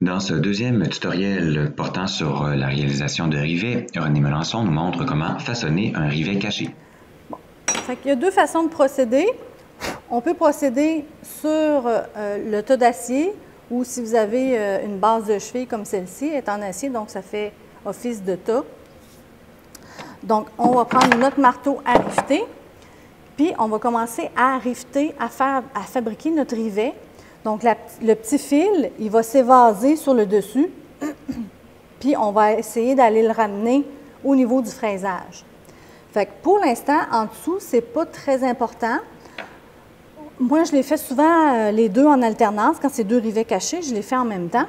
Dans ce deuxième tutoriel portant sur la réalisation de rivets, René Melançon nous montre comment façonner un rivet caché. Il y a deux façons de procéder. On peut procéder sur le tas d'acier ou si vous avez une base de cheville comme celle-ci, elle est en acier, donc ça fait office de tas. Donc, on va prendre notre marteau à riveter, puis on va commencer à riveter, à fabriquer notre rivet. Donc, le petit fil, il va s'évaser sur le dessus, puis on va essayer d'aller le ramener au niveau du fraisage. Fait que pour l'instant, en dessous, ce n'est pas très important. Moi, je les fais souvent les deux en alternance. Quand c'est deux rivets cachés, je les fais en même temps.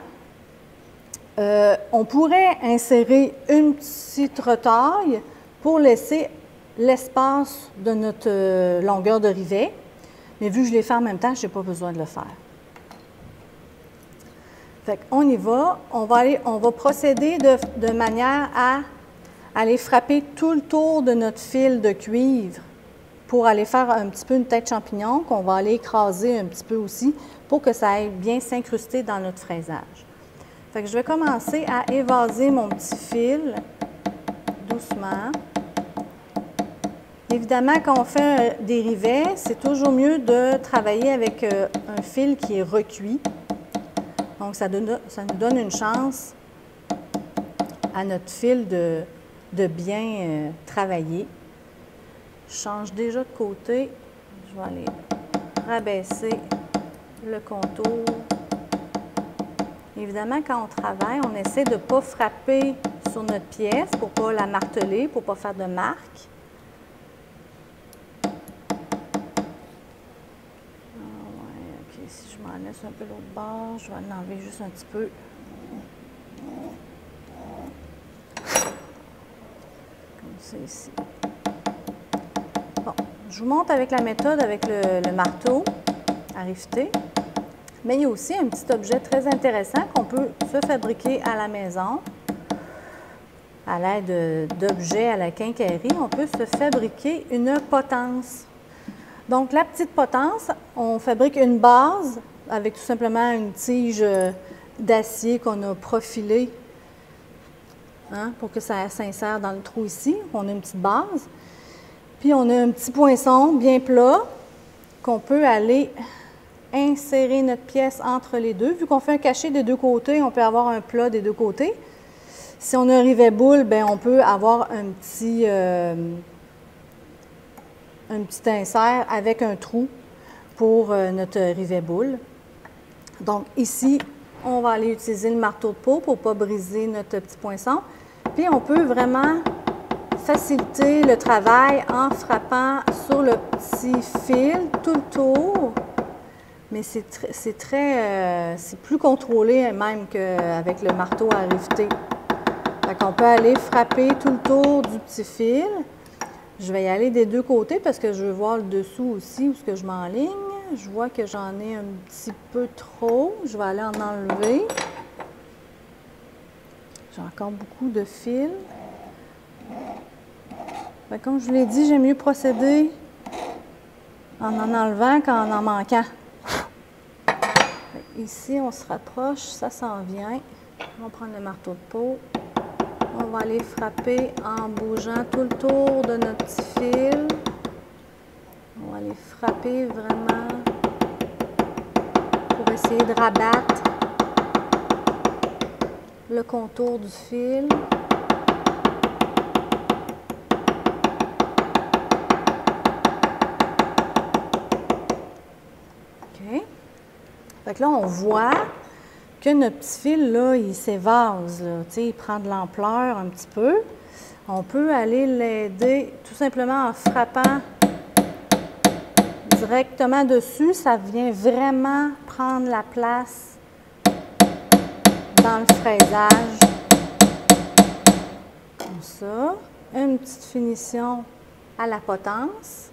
On pourrait insérer une petite retaille pour laisser l'espace de notre longueur de rivet. Mais vu que je les fais en même temps, je n'ai pas besoin de le faire. Fait qu'on y va. On va procéder de manière à aller frapper tout le tour de notre fil de cuivre pour aller faire un petit peu une tête champignon qu'on va aller écraser un petit peu aussi pour que ça aille bien s'incruster dans notre fraisage. Fait que je vais commencer à évaser mon petit fil doucement. Évidemment, quand on fait des rivets, c'est toujours mieux de travailler avec un fil qui est recuit. Donc, ça nous donne une chance à notre fil de bien travailler. Je change déjà de côté. Je vais aller rabaisser le contour. Évidemment, quand on travaille, on essaie de ne pas frapper sur notre pièce pour ne pas la marteler, pour ne pas faire de marque. Si je m'en laisse un peu l'autre bord, je vais l'enlever juste un petit peu. Comme ça ici. Bon, je vous montre avec la méthode avec le marteau à riveter. Mais il y a aussi un petit objet très intéressant qu'on peut se fabriquer à la maison. À l'aide d'objets à la quincaillerie, on peut se fabriquer une potence. Donc, la petite potence, on fabrique une base avec tout simplement une tige d'acier qu'on a profilée pour que ça s'insère dans le trou ici. On a une petite base. Puis, on a un petit poinçon bien plat qu'on peut aller insérer notre pièce entre les deux. Vu qu'on fait un cachet des deux côtés, on peut avoir un plat des deux côtés. Si on a un rivet boule, bien, on peut avoir un petit insert avec un trou pour notre rivet boule. Donc ici, on va aller utiliser le marteau de peau pour ne pas briser notre petit poinçon. Puis on peut vraiment faciliter le travail en frappant sur le petit fil tout le tour. Mais c'est plus contrôlé même qu'avec le marteau à riveter. Fait qu'on peut aller frapper tout le tour du petit fil. Je vais y aller des deux côtés parce que je veux voir le dessous aussi où est-ce que je m'enligne. Je vois que j'en ai un petit peu trop. Je vais aller en enlever. J'ai encore beaucoup de fils. Fait, comme je vous l'ai dit, j'aime mieux procéder en enlevant qu'en en manquant. Fait, ici, on se rapproche, ça s'en vient. On va prendre le marteau de peau. On va aller frapper en bougeant tout le tour de notre petit fil. On va aller frapper vraiment pour essayer de rabattre le contour du fil. OK. Fait que là, on voit que notre petit fil, là, il s'évase, il prend de l'ampleur un petit peu. On peut aller l'aider tout simplement en frappant directement dessus. Ça vient vraiment prendre la place dans le fraisage. Comme ça. Une petite finition à la potence.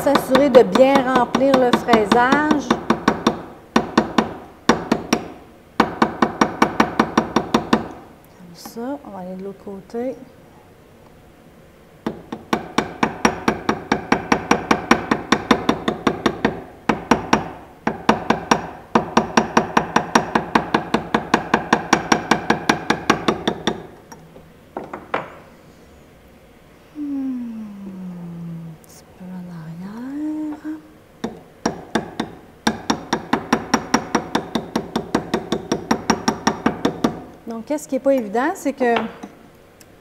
S'assurer de bien remplir le fraisage. Comme ça, on va aller de l'autre côté. Donc, qu'est-ce qui n'est pas évident, c'est que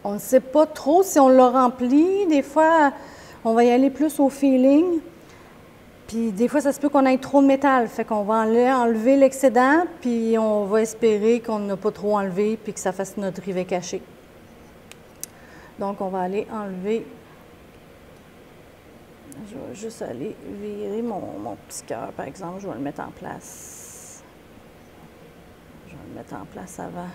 on ne sait pas trop si on l'a rempli. Des fois, on va y aller plus au feeling. Puis des fois, ça se peut qu'on ait trop de métal. Fait qu'on va enlever l'excédent, puis on va espérer qu'on n'a pas trop enlevé, puis que ça fasse notre rivet caché. Donc, on va aller enlever. Je vais juste aller virer mon petit cœur, par exemple. Je vais le mettre en place. Je vais le mettre en place avant.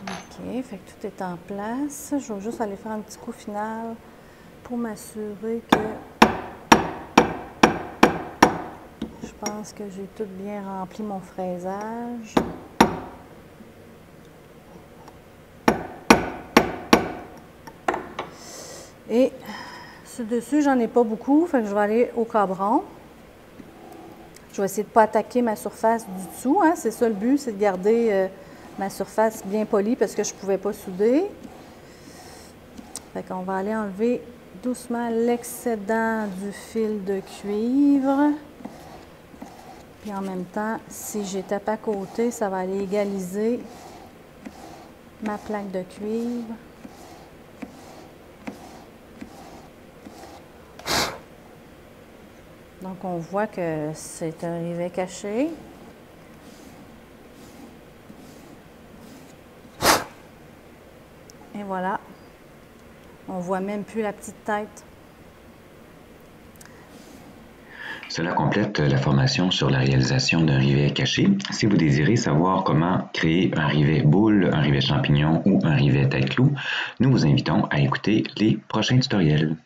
OK, fait que tout est en place. Je vais juste aller faire un petit coup final pour m'assurer que je pense que j'ai tout bien rempli mon fraisage. Et dessus, j'en ai pas beaucoup, fait que je vais aller au cabron. Je vais essayer de ne pas attaquer ma surface du dessous, hein. C'est ça le but, c'est de garder ma surface bien polie parce que je ne pouvais pas souder. Fait qu'on va aller enlever doucement l'excédent du fil de cuivre. Puis en même temps, si j'ai tape à côté, ça va aller égaliser ma plaque de cuivre. Donc on voit que c'est un rivet caché. Et voilà, on ne voit même plus la petite tête. Cela complète la formation sur la réalisation d'un rivet caché. Si vous désirez savoir comment créer un rivet boule, un rivet champignon ou un rivet tête-clou, nous vous invitons à écouter les prochains tutoriels.